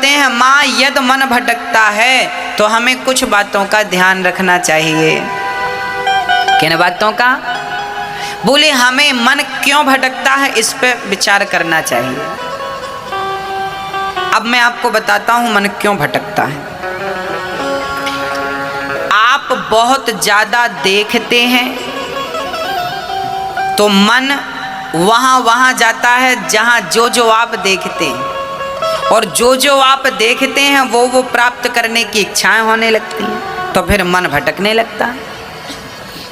कहते हैं माँ यदि मन भटकता है तो हमें कुछ बातों का ध्यान रखना चाहिए। किन बातों का? बोले हमें मन क्यों भटकता है इस पे विचार करना चाहिए। अब मैं आपको बताता हूं मन क्यों भटकता है। आप बहुत ज्यादा देखते हैं तो मन वहां जाता है जहां जो आप देखते हैं, और जो आप देखते हैं वो प्राप्त करने की इच्छाएं होने लगती हैं, तो फिर मन भटकने लगता है।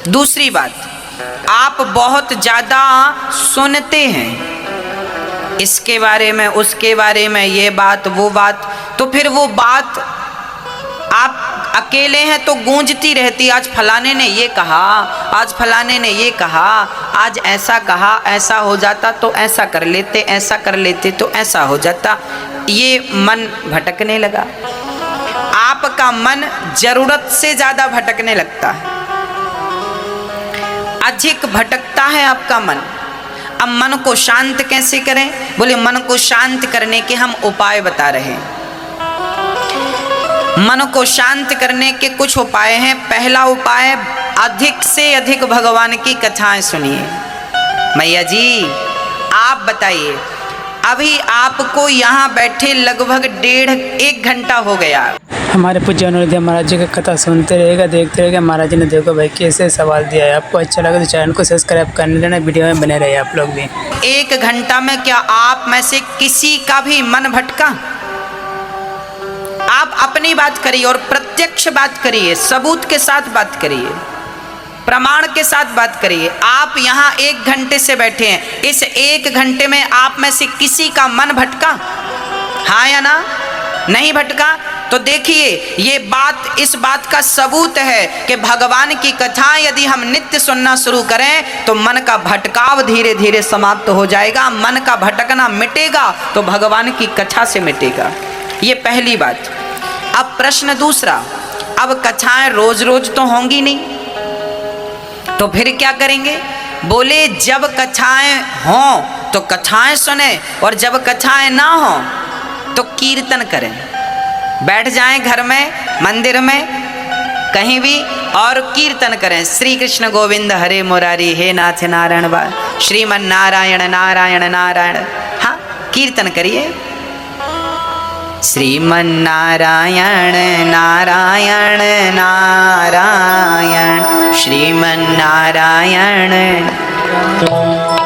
दूसरी बात, आप बहुत ज़्यादा सुनते हैं इसके बारे में उसके बारे में, ये बात वो बात, तो फिर वो बात आप अकेले हैं तो गूंजती रहती। आज फलाने ने ये कहा, आज फलाने ने ये कहा, आज ऐसा कहा, ऐसा हो जाता तो ऐसा कर लेते, ऐसा कर लेते तो ऐसा हो जाता। ये मन भटकने लगा। आपका मन जरूरत से ज़्यादा भटकने लगता है, अधिक भटकता है आपका मन। अब मन को शांत कैसे करें? बोले मन को शांत करने के हम उपाय बता रहे हैं। मन को शांत करने के कुछ उपाय हैं। पहला उपाय, अधिक से अधिक भगवान की कथाएं सुनिए। मैया जी आप बताइए, अभी आपको यहाँ बैठे लगभग 1.5 घंटा हो गया। हमारे पूज्य अनुरुद्ध महाराज जी की कथा सुनते रहेगा, देखते रहेगा। महाराज जी ने देखो भाई कैसे सवाल दिया है। आपको अच्छा लगा तो चैनल को सब्सक्राइब करने लेना, वीडियो में बने रहे आप लोग भी। 1 घंटा में क्या आप में से किसी का भी मन भटका? आप अपनी बात करिए और प्रत्यक्ष बात करिए, सबूत के साथ बात करिए, प्रमाण के साथ बात करिए। आप यहाँ 1 घंटे से बैठे हैं, इस 1 घंटे में आप में से किसी का मन भटका? हाँ या ना? नहीं भटका? तो देखिए ये बात, इस बात का सबूत है कि भगवान की कथा यदि हम नित्य सुनना शुरू करें तो मन का भटकाव धीरे धीरे समाप्त हो जाएगा। मन का भटकना मिटेगा तो भगवान की कथा से मिटेगा। ये पहली बात। अब प्रश्न दूसरा, अब कथाएं रोज रोज तो होंगी नहीं, तो फिर क्या करेंगे? बोले जब कथाएं हों तो कथाएं सुने, और जब कथाएं ना हों तो कीर्तन करें। बैठ जाएं घर में, मंदिर में, कहीं भी, और कीर्तन करें। श्री कृष्ण गोविंद हरे मुरारी, हे नाथ नारायण बा, श्रीमन नारायण नारायण नारायण। हाँ, कीर्तन करिए। श्रीमन नारायण नारायण नारायण, श्रीमन नारायण।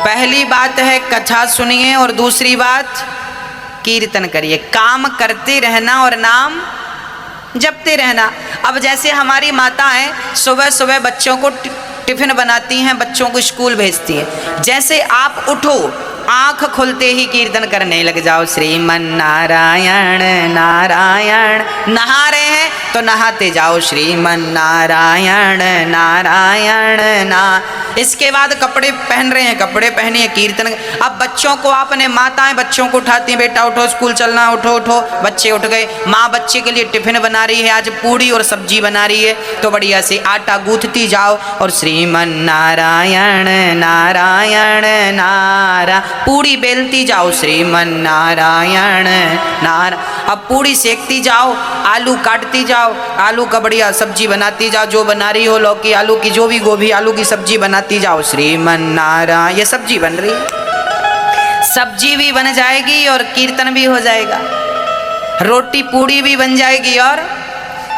पहली बात है कथा सुनिए, और दूसरी बात कीर्तन करिए। काम करते रहना और नाम जपते रहना। अब जैसे हमारी माताएं सुबह सुबह बच्चों को टिफिन बनाती हैं, बच्चों को स्कूल भेजती हैं, जैसे आप उठो आँख खुलते ही कीर्तन करने लग जाओ। श्रीमन नारायण नारायण। नहा रहे हैं तो नहाते जाओ श्रीमन नारायण नारायण ना। इसके बाद कपड़े पहन रहे हैं, कपड़े पहनिए, कीर्तन। अब बच्चों को, आपने माताएं बच्चों को उठाती हैं, बेटा उठो स्कूल चलना, उठो उठो। बच्चे उठ गए। माँ बच्चे के लिए टिफिन बना रही है, आज पूड़ी और सब्जी बना रही है, तो बढ़िया से आटा गूंथती जाओ और श्रीमन नारायण नारायण नारा, पूड़ी बेलती जाओ श्रीमन नारायण नारा। अब पूड़ी सेकती जाओ, आलू काटती जाओ, आलू का बढ़िया सब्जी बनाती जाओ, जो बना रही हो, लौकी आलू की, जो भी गोभी आलू की सब्जी बनाती जाओ श्रीमन नारायण। ये सब्जी बन रही है, सब्जी भी बन जाएगी और कीर्तन भी हो जाएगा, रोटी पूड़ी भी बन जाएगी। और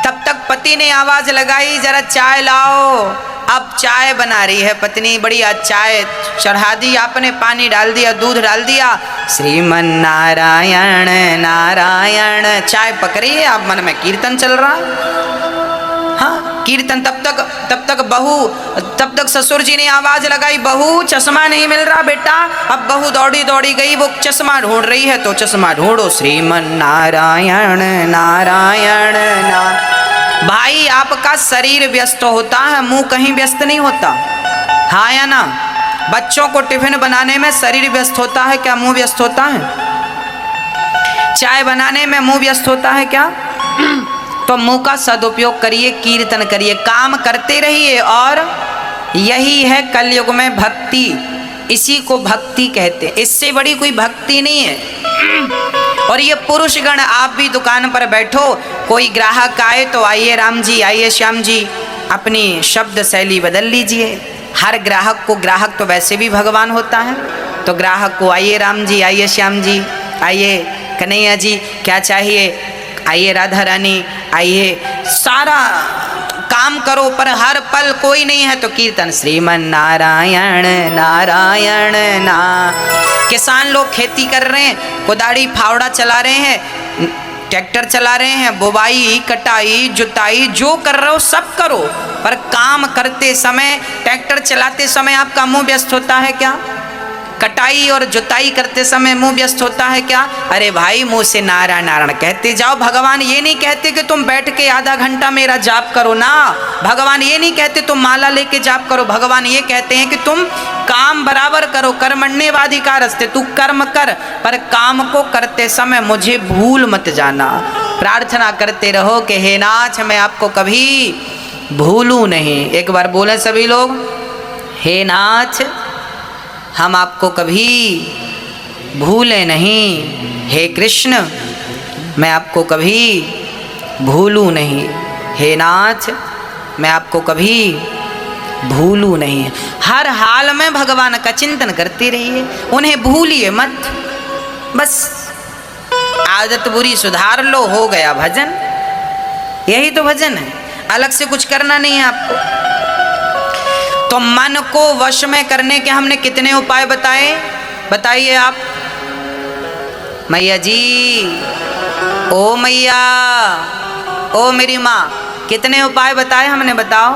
तब तक पति ने आवाज लगाई, जरा चाय लाओ। अब चाय बना रही है पत्नी, बढ़िया चाय चढ़ा दी आपने, पानी डाल दिया, दूध डाल दिया, श्रीमन नारायण नारायण। चाय पक रही है, अब मन में कीर्तन चल रहा। हाँ, कीर्तन। तब तक ससुर जी ने आवाज लगाई, बहू चश्मा नहीं मिल रहा बेटा। अब बहू दौड़ी दौड़ी गई, वो चश्मा ढूंढ रही है, तो चश्मा ढूंढो श्रीमन नारायण नारायण नारायण। भाई आपका शरीर व्यस्त होता है, मुंह कहीं व्यस्त नहीं होता। हाँ या ना? बच्चों को टिफिन बनाने में शरीर व्यस्त होता है क्या? मुंह व्यस्त होता है? चाय बनाने में मुंह व्यस्त होता है क्या? तो मुंह का सदुपयोग करिए, कीर्तन करिए, काम करते रहिए। और यही है कलयुग में भक्ति, इसी को भक्ति कहते हैं। इससे बड़ी कोई भक्ति नहीं है। और ये पुरुषगण आप भी दुकान पर बैठो, कोई ग्राहक आए तो आइए राम जी, आइए श्याम जी, अपनी शब्द शैली बदल लीजिए। हर ग्राहक को, ग्राहक तो वैसे भी भगवान होता है, तो ग्राहक को आइए राम जी, आइए श्याम जी, आइए कन्हैया जी, क्या चाहिए, आइए राधा रानी, आइए, सारा काम करो। पर हर पल कोई नहीं है तो कीर्तन श्रीमन नारायण नारायण ना। किसान लोग खेती कर रहे हैं, कुदाड़ी फावड़ा चला रहे हैं, ट्रैक्टर चला रहे हैं, बुवाई कटाई जुताई जो कर रहे हो सब करो, पर काम करते समय, ट्रैक्टर चलाते समय आपका मुंह व्यस्त होता है क्या? कटाई और जुताई करते समय मुंह व्यस्त होता है क्या? अरे भाई, मुंह से नारायण नारायण कहते जाओ। भगवान ये नहीं कहते कि तुम बैठ के आधा घंटा मेरा जाप करो ना, भगवान ये नहीं कहते तुम माला लेके जाप करो, भगवान ये कहते हैं कि तुम काम बराबर करो। कर्मण्येवाधिकारस्ते, तू कर्म कर, पर काम को करते समय मुझे भूल मत जाना। प्रार्थना करते रहो कि हे नाथ, मैं आपको कभी भूलूं नहीं। एक बार बोले सभी लोग, हे नाथ, हम आपको कभी भूले नहीं। हे कृष्ण, मैं आपको कभी भूलूं नहीं। हे नाथ, मैं आपको कभी भूलूं नहीं। हर हाल में भगवान का चिंतन करते रहिए, उन्हें भूलिए मत। बस आदत बुरी सुधार लो, हो गया भजन। यही तो भजन है, अलग से कुछ करना नहीं है आपको। तो मन को वश में करने के हमने कितने उपाय बताए, बताइए आप। मैया जी, ओ मैया, ओ मेरी माँ, कितने उपाय बताए हमने, बताओ।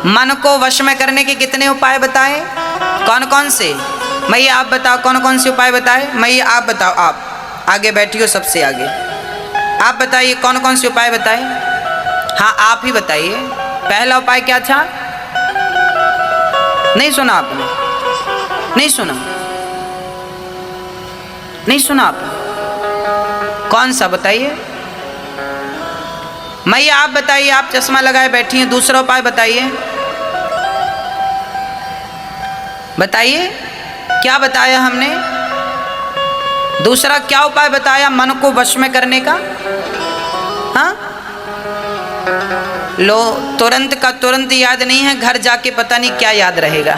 मन को वश में करने के कितने उपाय बताए, कौन कौन से? मैया आप बताओ, कौन कौन से उपाय बताए? मैया आप बताओ, आप आगे बैठियो, सबसे आगे आप बताइए कौन कौन से उपाय बताए। हाँ, आप ही बताइए। पहला उपाय क्या था? नहीं सुना आपने? नहीं सुना? नहीं सुना आपने? कौन सा बताइए? मैया आप बताइए, आप चश्मा लगाए बैठी हैं। दूसरा उपाय बताइए, बताइए क्या बताया हमने? दूसरा क्या उपाय बताया मन को वश में करने का? हाँ, लो, तुरंत का तुरंत याद नहीं है, घर जाके पता नहीं क्या याद रहेगा।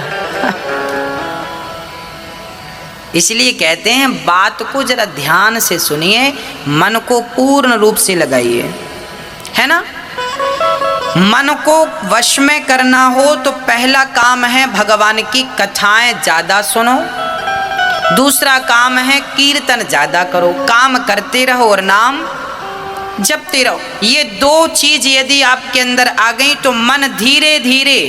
इसलिए कहते हैं बात को जरा ध्यान से सुनिए, मन को पूर्ण रूप से लगाइए, है ना। मन को वश में करना हो तो पहला काम है भगवान की कथाएं ज्यादा सुनो, दूसरा काम है कीर्तन ज्यादा करो। काम करते रहो और नाम जपते रहो। ये दो चीज यदि आपके अंदर आ गई तो मन धीरे धीरे,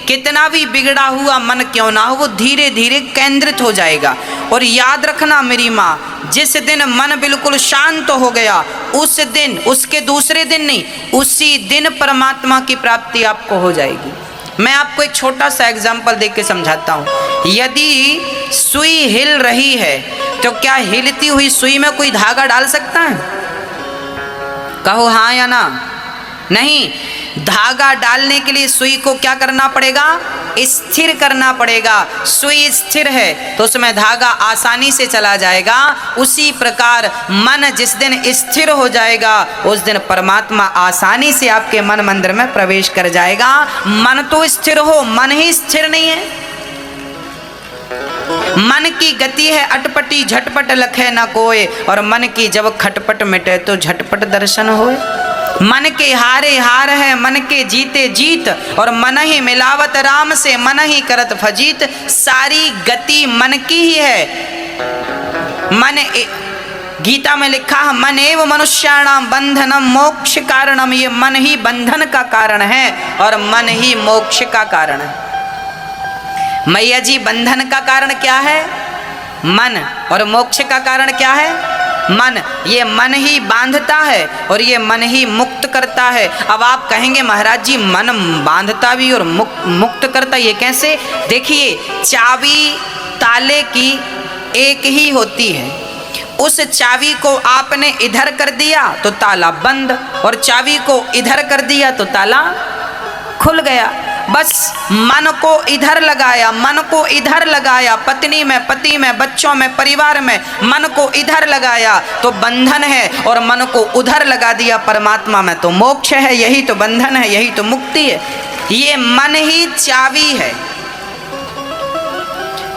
कितना भी बिगड़ा हुआ मन क्यों ना हो, वो धीरे धीरे केंद्रित हो जाएगा। और याद रखना मेरी माँ, जिस दिन मन बिल्कुल शांत हो गया उस दिन, उसके दूसरे दिन नहीं, उसी दिन परमात्मा की प्राप्ति आपको हो जाएगी। मैं आपको एक छोटा सा एग्जाम्पल देख के समझाता हूँ। यदि सुई हिल रही है तो क्या हिलती हुई सुई में कोई धागा डाल सकता है? कहो हाँ या ना? नहीं। धागा डालने के लिए सुई को क्या करना पड़ेगा? स्थिर करना पड़ेगा। सुई स्थिर है तो उसमें धागा आसानी से चला जाएगा। उसी प्रकार मन जिस दिन स्थिर हो जाएगा उस दिन परमात्मा आसानी से आपके मन मंदिर में प्रवेश कर जाएगा। मन तो स्थिर हो, मन ही स्थिर नहीं है। मन की गति है अटपटी, झटपट लखे न कोय, और मन की जब खटपट मिटे तो झटपट दर्शन होए। मन के हारे हार है, मन के जीते जीत, और मन ही मिलावत राम से, मन ही करत फजीत। सारी गति मन की ही है। गीता में लिखा है मन एव मनुष्याणाम बंधनम मोक्ष कारणम। ये मन ही बंधन का कारण है और मन ही मोक्ष का कारण है। मैया जी, बंधन का कारण क्या है? मन। और मोक्ष का कारण क्या है? मन। ये मन ही बांधता है और ये मन ही मुक्त करता है। अब आप कहेंगे महाराज जी मन बांधता भी और मुक्त करता, ये कैसे? देखिए, चाबी ताले की एक ही होती है। उस चाबी को आपने इधर कर दिया तो ताला बंद, और चाबी को इधर कर दिया तो ताला खुल गया। बस मन को इधर लगाया, मन को इधर लगाया, पत्नी में, पति में, बच्चों में, परिवार में, मन को इधर लगाया तो बंधन है, और मन को उधर लगा दिया परमात्मा में तो मोक्ष है। यही तो बंधन है, यही तो मुक्ति है। ये मन ही चाबी है।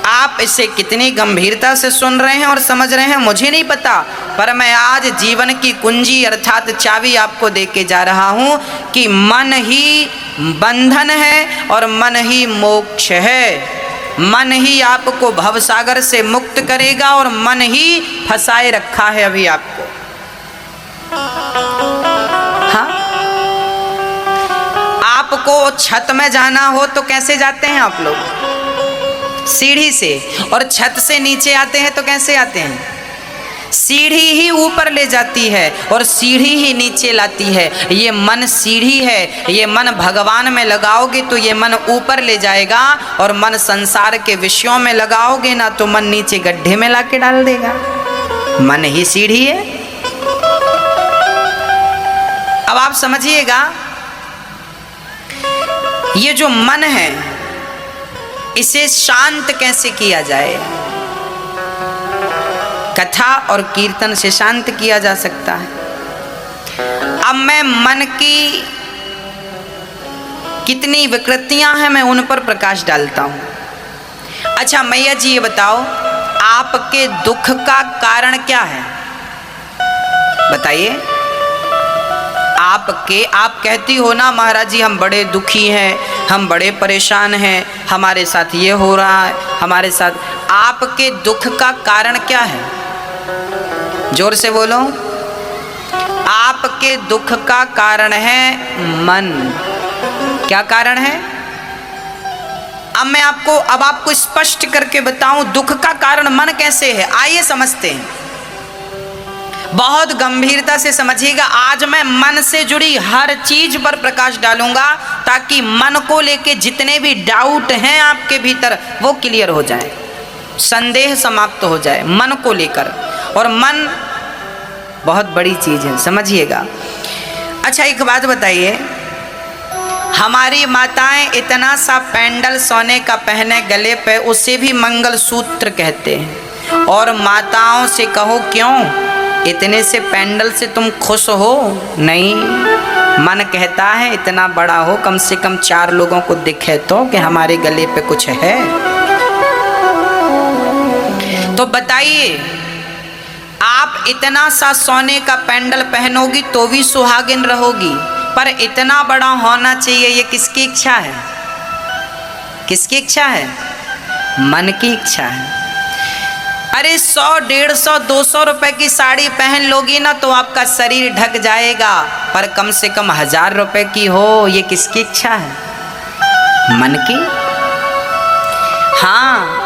आप इसे कितनी गंभीरता से सुन रहे हैं और समझ रहे हैं मुझे नहीं पता, पर मैं आज जीवन की कुंजी अर्थात चाबी आपको दे के जा रहा हूं कि मन ही बंधन है और मन ही मोक्ष है। मन ही आपको भवसागर से मुक्त करेगा और मन ही फंसाए रखा है अभी आपको। हाँ, आपको छत में जाना हो तो कैसे जाते हैं आप लोग? सीढ़ी से। और छत से नीचे आते हैं तो कैसे आते हैं? सीढ़ी ही ऊपर ले जाती है और सीढ़ी ही नीचे लाती है। ये मन सीढ़ी है, ये मन भगवान में लगाओगे तो ये मन ऊपर ले जाएगा, और मन संसार के विषयों में लगाओगे ना तो मन नीचे गड्ढे में लाके डाल देगा। मन ही सीढ़ी है। अब आप समझिएगा, ये जो मन है इसे शांत कैसे किया जाए? कथा और कीर्तन से शांत किया जा सकता है। अब मैं मन की कितनी विकृतियां हैं मैं उन पर प्रकाश डालता हूं। अच्छा मैया जी ये बताओ, आपके दुख का कारण क्या है? बताइए। आप कहती हो ना महाराज जी हम बड़े दुखी हैं, हम बड़े परेशान हैं, हमारे साथ ये हो रहा है, हमारे साथ। आपके दुख का कारण क्या है? जोर से बोलो। आपके दुख का कारण है मन। क्या कारण है? अब आपको स्पष्ट करके बताऊं दुख का कारण मन कैसे है। आइए समझते हैं, बहुत गंभीरता से समझिएगा। आज मैं मन से जुड़ी हर चीज पर प्रकाश डालूंगा ताकि मन को लेके जितने भी डाउट हैं आपके भीतर वो क्लियर हो जाए, संदेह समाप्त हो जाए मन को लेकर। और मन बहुत बड़ी चीज है, समझिएगा। अच्छा एक बात बताइए, हमारी माताएं इतना सा पेंडल सोने का पहने गले पे, उसे भी मंगलसूत्र कहते हैं। और माताओं से कहो क्यों इतने से पेंडल से तुम खुश हो? नहीं, मन कहता है इतना बड़ा हो, कम से कम 4 लोगों को दिखे तो कि हमारे गले पे कुछ है। तो बताइए, आप इतना सा सोने का पेंडल पहनोगी तो भी सुहागिन रहोगी, पर इतना बड़ा होना चाहिए, ये किसकी इच्छा है? किसकी इच्छा है? मन की इच्छा है। अरे 100, 150, 200 रुपए की साड़ी पहन लोगी ना तो आपका शरीर ढक जाएगा, पर कम से कम 1000 रुपए की हो, ये किसकी इच्छा है? मन की। हाँ,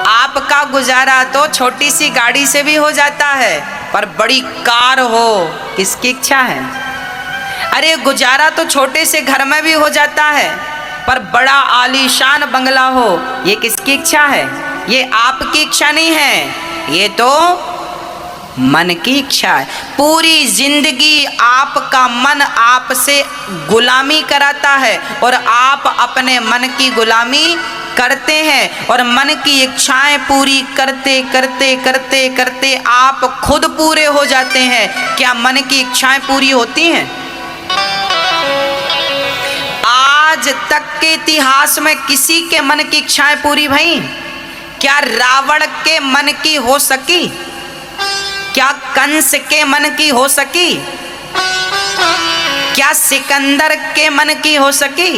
आपका गुजारा तो छोटी सी गाड़ी से भी हो जाता है, पर बड़ी कार हो, किसकी इच्छा है? अरे गुजारा तो छोटे से घर में भी हो जाता है, पर बड़ा आलीशान बंगला हो, ये किसकी इच्छा है? ये आपकी इच्छा नहीं है, ये तो मन की इच्छा है। पूरी जिंदगी आपका मन आपसे गुलामी कराता है और आप अपने मन की गुलामी करते हैं, और मन की इच्छाएं पूरी करते करते करते करते आप खुद पूरे हो जाते हैं। क्या मन की इच्छाएं पूरी होती हैं? आज तक के इतिहास में किसी के मन की इच्छाएं पूरी भई? क्या रावण के मन की हो सकी? क्या कंस के मन की हो सकी? क्या सिकंदर के मन की हो सकी?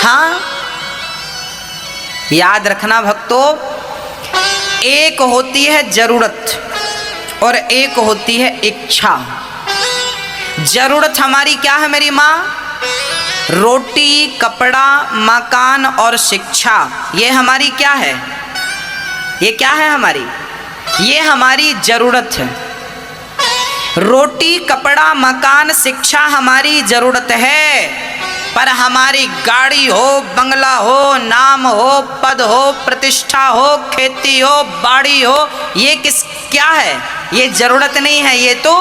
हाँ, याद रखना भक्तों, एक होती है जरूरत और एक होती है इच्छा। जरूरत हमारी क्या है मेरी माँ? रोटी, कपड़ा, मकान और शिक्षा। ये हमारी क्या है? ये क्या है हमारी? ये हमारी जरूरत है। रोटी, कपड़ा, मकान, शिक्षा हमारी जरूरत है, पर हमारी गाड़ी हो, बंगला हो, नाम हो, पद हो, प्रतिष्ठा हो, खेती हो, बाड़ी हो, ये क्या है? ये जरूरत नहीं है, ये तो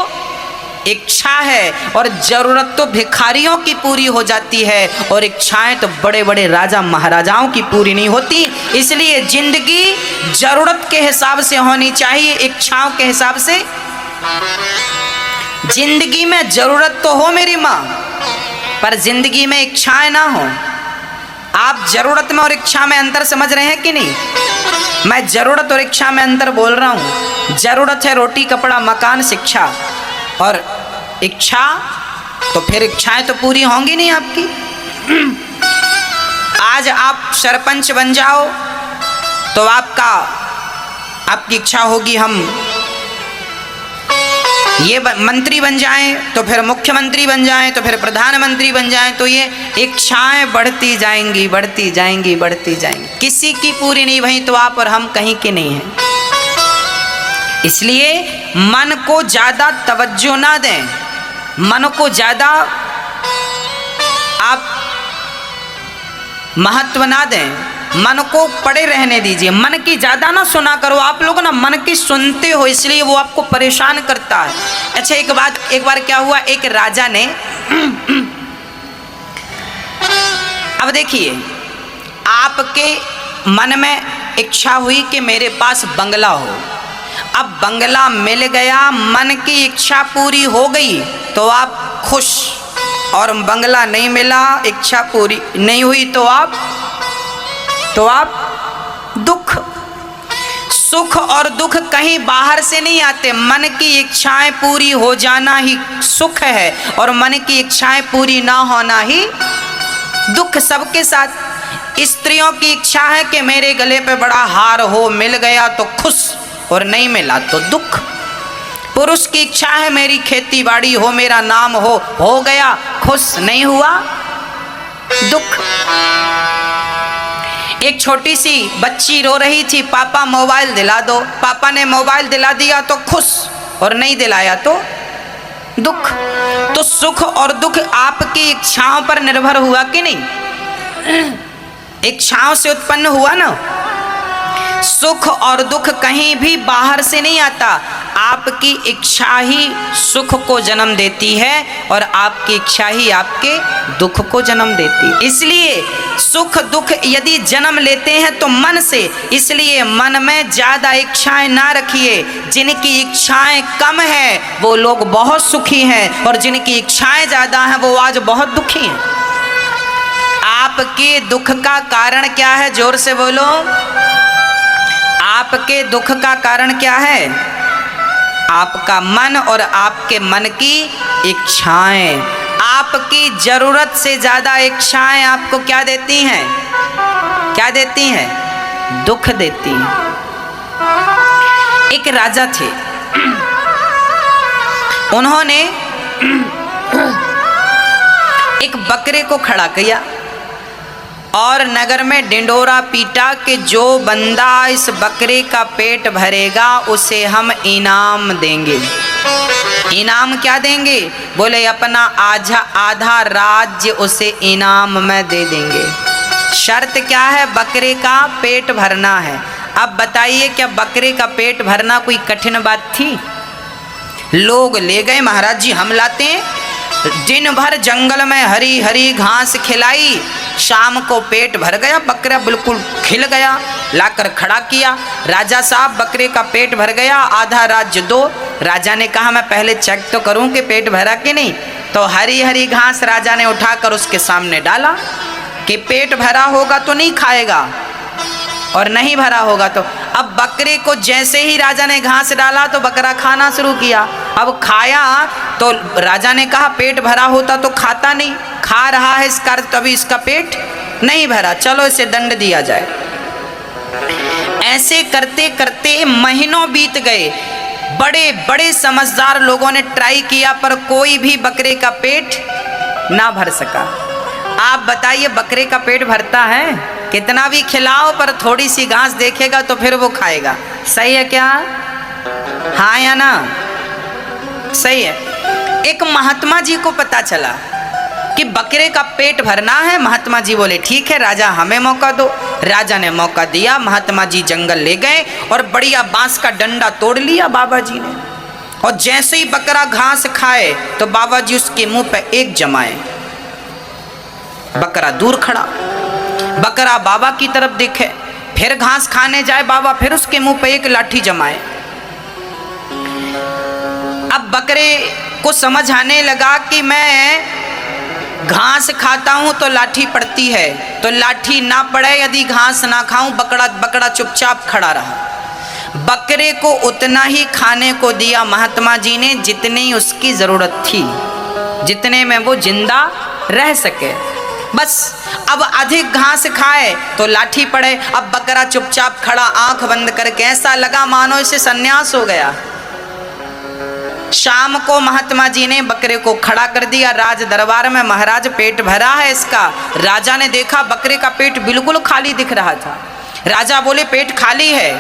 इच्छा है और जरूरत तो भिखारियों की पूरी हो जाती है, और इच्छाएं तो बड़े बड़े राजा महाराजाओं की पूरी नहीं होती। इसलिए जिंदगी जरूरत के हिसाब से होनी चाहिए, इच्छाओं के हिसाब से। जिंदगी में जरूरत तो हो मेरी माँ, पर जिंदगी में इच्छाएं ना हो। आप जरूरत में और इच्छा में अंतर समझ रहे हैं कि नहीं? मैं जरूरत और इच्छा में अंतर बोल रहा हूँ। जरूरत है रोटी कपड़ा मकान शिक्षा, और इच्छा तो फिर इच्छाएं तो पूरी होंगी नहीं आपकी। आज आप सरपंच बन जाओ तो आपकी इच्छा होगी हम ये मंत्री बन जाएं, तो फिर मुख्यमंत्री बन जाएं, तो फिर प्रधानमंत्री बन जाएं, तो ये इच्छाएं बढ़ती जाएंगी बढ़ती जाएंगी बढ़ती जाएंगी, किसी की पूरी नहीं भई तो आप और हम कहीं के नहीं हैं। इसलिए मन को ज्यादा तवज्जो ना दें, मन को ज्यादा आप महत्व ना दें, मन को पड़े रहने दीजिए, मन की ज्यादा ना सुना करो। आप लोग ना मन की सुनते हो, इसलिए वो आपको परेशान करता है। अच्छा एक बार क्या हुआ, एक राजा ने अब देखिए, आपके मन में इच्छा हुई कि मेरे पास बंगला हो, अब बंगला मिल गया, मन की इच्छा पूरी हो गई तो आप खुश, और बंगला नहीं मिला, इच्छा पूरी नहीं हुई तो आप दुख। सुख और दुख कहीं बाहर से नहीं आते, मन की इच्छाएं पूरी हो जाना ही सुख है, और मन की इच्छाएं पूरी ना होना ही दुख। सबके साथ स्त्रियों की इच्छा है कि मेरे गले पे बड़ा हार हो, मिल गया तो खुश, और नहीं मिला तो दुख। पुरुष की इच्छा है मेरी खेती बाड़ी हो, मेरा नाम हो गया खुश, नहीं हुआ दुख। एक छोटी सी बच्ची रो रही थी, पापा मोबाइल दिला दो, पापा ने मोबाइल दिला दिया तो खुश, और नहीं दिलाया तो दुख। तो सुख और दुख आपकी इच्छाओं पर निर्भर हुआ कि नहीं? इच्छाओं से उत्पन्न हुआ ना। सुख और दुख कहीं भी बाहर से नहीं आता, आपकी इच्छा ही सुख को जन्म देती है, और आपकी इच्छा ही आपके दुख को जन्म देती है। इसलिए सुख दुख यदि जन्म लेते हैं तो मन से, इसलिए मन में ज्यादा इच्छाएं ना रखिए। जिनकी इच्छाएं कम है वो लोग बहुत सुखी हैं, और जिनकी इच्छाएं ज्यादा हैं वो आज बहुत दुखी हैं। आपके दुख का कारण क्या है? जोर से बोलो। आपके दुख का कारण क्या है? आपका मन और आपके मन की इच्छाएं। आपकी जरूरत से ज्यादा इच्छाएं आपको क्या देती हैं? क्या देती हैं? दुख देती हैं। एक राजा थे, उन्होंने एक बकरे को खड़ा किया और नगर में डिंडोरा पीटा कि जो बंदा इस बकरे का पेट भरेगा उसे हम इनाम देंगे। इनाम क्या देंगे? बोले अपना आधा राज्य उसे इनाम में दे देंगे। शर्त क्या है? बकरे का पेट भरना है। अब बताइए, क्या बकरे का पेट भरना कोई कठिन बात थी? लोग ले गए, महाराज जी हम लाते हैं। दिन भर जंगल में हरी हरी घास खिलाई, शाम को पेट भर गया, बकरा बिल्कुल खिल गया, लाकर खड़ा किया। राजा साहब बकरे का पेट भर गया, आधा राज्य दो। राजा ने कहा मैं पहले चेक तो करूं कि पेट भरा कि नहीं। तो हरी हरी घास राजा ने उठाकर उसके सामने डाला कि पेट भरा होगा तो नहीं खाएगा, और नहीं भरा होगा तो। अब बकरे को जैसे ही राजा ने घास डाला तो बकरा खाना शुरू किया। अब खाया तो राजा ने कहा पेट भरा होता तो खाता नहीं, खा रहा है इसका अर्थ तभी इसका पेट नहीं भरा, चलो इसे दंड दिया जाए। ऐसे करते करते महीनों बीत गए। बड़े बड़े समझदार लोगों ने ट्राई किया पर कोई भी बकरे का पेट ना भर सका। आप बताइए बकरे का पेट भरता है? कितना भी खिलाओ पर थोड़ी सी घास देखेगा तो फिर वो खाएगा। सही है क्या? हाँ या ना? सही है। एक महात्मा जी को पता चला कि बकरे का पेट भरना है। महात्मा जी बोले ठीक है राजा हमें मौका दो। राजा ने मौका दिया। महात्मा जी जंगल ले गए और बढ़िया बांस का डंडा तोड़ लिया बाबा जी ने, और जैसे ही बकरा घास खाए तो बाबा जी उसके मुंह पे एक जमाए। बकरा दूर खड़ा, बकरा बाबा की तरफ देखे, फिर घास खाने जाए बाबा, फिर उसके मुंह पे एक लाठी जमाए। अब बकरे को समझ आने लगा कि मैं घास खाता हूं तो लाठी पड़ती है, तो लाठी ना पड़े यदि घास ना खाऊं। बकरा चुपचाप खड़ा रहा। बकरे को उतना ही खाने को दिया महात्मा जी ने जितनी उसकी जरूरत थी, जितने में वो जिंदा रह सके, बस। अब अधिक घास खाए तो लाठी पड़े। अब बकरा चुपचाप खड़ा, आंख बंद करके, ऐसा लगा मानो इसे सन्यास हो गया। शाम को महात्मा जी ने बकरे को खड़ा कर दिया राज दरबार में। महाराज पेट भरा है इसका। राजा ने देखा बकरे का पेट बिल्कुल खाली दिख रहा था। राजा बोले पेट खाली है।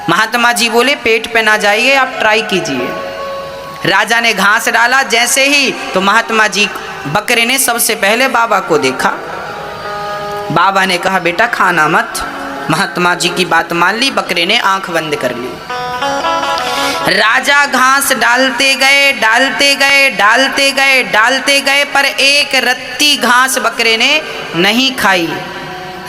महात्मा जी बोले पेट पे ना जाइए, आप ट्राई कीजिए। राजा ने घास डाला जैसे ही, तो महात्मा जी बकरे ने सबसे पहले बाबा को देखा। बाबा ने कहा बेटा खाना मत। महात्मा जी की बात मान ली, बकरे ने आंख बंद कर ली। राजा घास डालते गए, डालते गए, डालते गए, डालते गए, पर एक रत्ती घास बकरे ने नहीं खाई।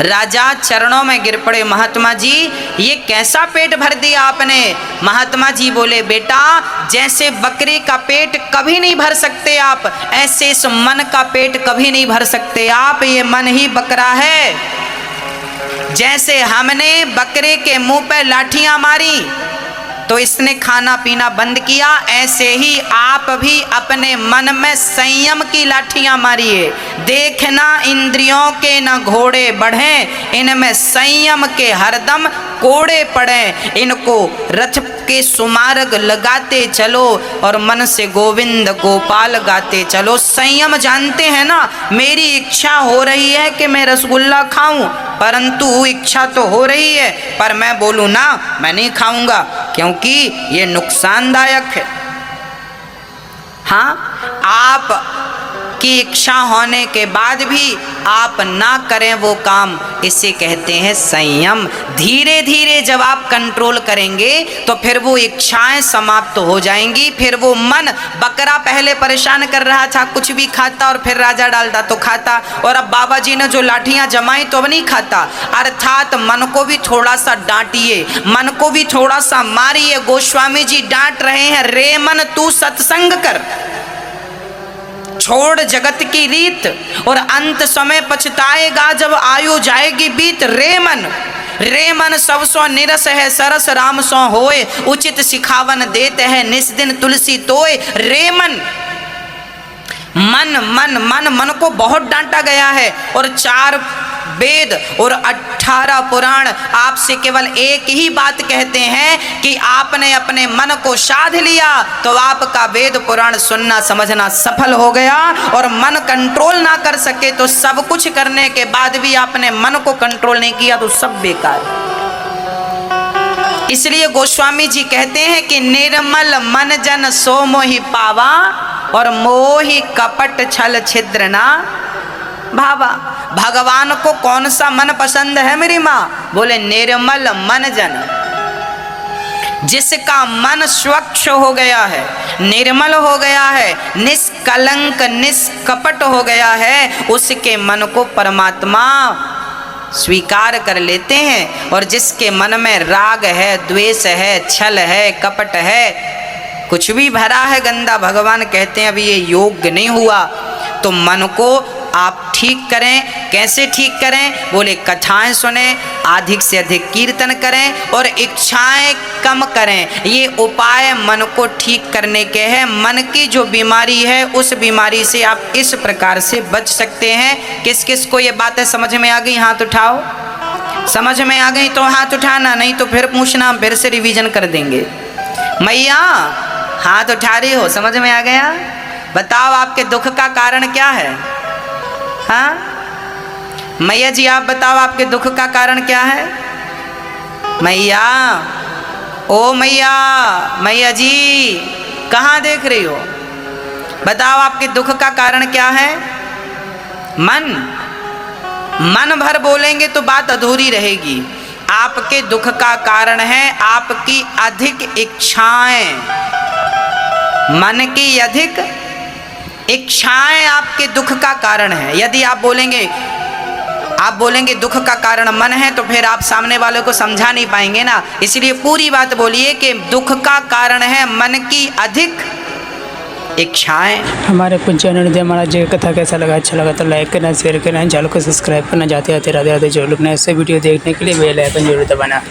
राजा चरणों में गिर पड़े, महात्मा जी ये कैसा पेट भर दिया आपने। महात्मा जी बोले बेटा जैसे बकरे का पेट कभी नहीं भर सकते आप, ऐसे इस मन का पेट कभी नहीं भर सकते आप। ये मन ही बकरा है। जैसे हमने बकरे के मुंह पे लाठियां मारी तो इसने खाना पीना बंद किया, ऐसे ही आप भी अपने मन में संयम की लाठियां मारिए। देखना इंद्रियों के न घोड़े बढ़े, इनमें संयम के हरदम कोड़े पड़े। इनको रथ के सुमार्ग लगाते चलो और मन से गोविंद गोपाल गाते चलो। संयम जानते हैं ना, मेरी इच्छा हो रही है कि मैं रसगुल्ला खाऊं, परंतु इच्छा तो हो रही है, पर मैं बोलूं ना मैं नहीं खाऊंगा क्योंकि ये नुकसानदायक है। हाँ, आप की इच्छा होने के बाद भी आप ना करें वो काम, इसे कहते हैं संयम। धीरे धीरे जब आप कंट्रोल करेंगे तो फिर वो इच्छाएं समाप्त हो जाएंगी। फिर वो मन, बकरा पहले परेशान कर रहा था, कुछ भी खाता और फिर राजा डालता तो खाता, और अब बाबा जी ने जो लाठियां जमाई तो अब नहीं खाता। अर्थात मन को भी थोड़ा सा डांटिए, मन को भी थोड़ा सा मारिए। गोस्वामी जी डांट रहे हैं, रे मन तू सत्संग कर, छोड़ जगत की रीत, और अंत समय पछताएगा जब आयु जाएगी बीत। रे मन सब सो निरस है, सरस राम सो होए, उचित सिखावन देते हैं निस दिन तुलसी तोए। रे मन मन को बहुत डांटा गया है, और 4 वेद और 18 पुराण आपसे केवल एक ही बात कहते हैं कि आपने अपने मन को साध लिया तो आपका वेद पुराण सुनना समझना सफल हो गया। और मन कंट्रोल ना कर सके तो सब कुछ करने के बाद भी आपने मन को कंट्रोल नहीं किया तो सब बेकार। इसलिए गोस्वामी जी कहते हैं कि निर्मल मन जन सो मोहि पावा, और मोहि कपट छल छिद्र ना भावा। भगवान को कौन सा मन पसंद है मेरी माँ? बोले निर्मल मन जन, जिसका मन स्वच्छ हो गया है, निर्मल हो गया है, निष्कलंक निष्कपट हो गया है, उसके मन को परमात्मा स्वीकार कर लेते हैं। और जिसके मन में राग है, द्वेष है, छल है, कपट है, कुछ भी भरा है गंदा, भगवान कहते हैं अभी ये योग्य नहीं हुआ। तो मन को आप ठीक करें। कैसे ठीक करें? बोले कथाएं सुने, अधिक से अधिक कीर्तन करें और इच्छाएं कम करें। ये उपाय मन को ठीक करने के हैं। मन की जो बीमारी है उस बीमारी से आप इस प्रकार से बच सकते हैं। किस किस को ये बातें समझ में आ गई? हाथ उठाओ। समझ में आ गई तो हाथ उठाना, नहीं तो फिर पूछना, हम फिर से रिवीजन कर देंगे। मैया हाथ उठा रही हो, समझ में आ गया? बताओ आपके दुख का कारण क्या है? हाँ मैया जी, आप बताओ आपके दुख का कारण क्या है? मैया, ओ मैया, मैया जी कहाँ देख रही हो? बताओ आपके दुख का कारण क्या है? मन भर बोलेंगे तो बात अधूरी रहेगी। आपके दुख का कारण है आपकी अधिक इच्छाएं। मन की अधिक इच्छाएं आपके दुख का कारण है। यदि आप बोलेंगे दुख का कारण मन है, तो फिर आप सामने वालों को समझा नहीं पाएंगे ना। इसलिए पूरी बात बोलिए कि दुख का कारण है मन की अधिक इच्छाएं। हमारे पूज्य अनुरुद्ध महाराज जी की कथा कैसा लगा, अच्छा लगा तो लाइक करना, शेयर करना, चैनल को सब्सक्राइब करना। जाते जाते राधे राधे जरूर लिखना। ऐसे वीडियो देखने के लिए बेल आइकन जरूर दबाना।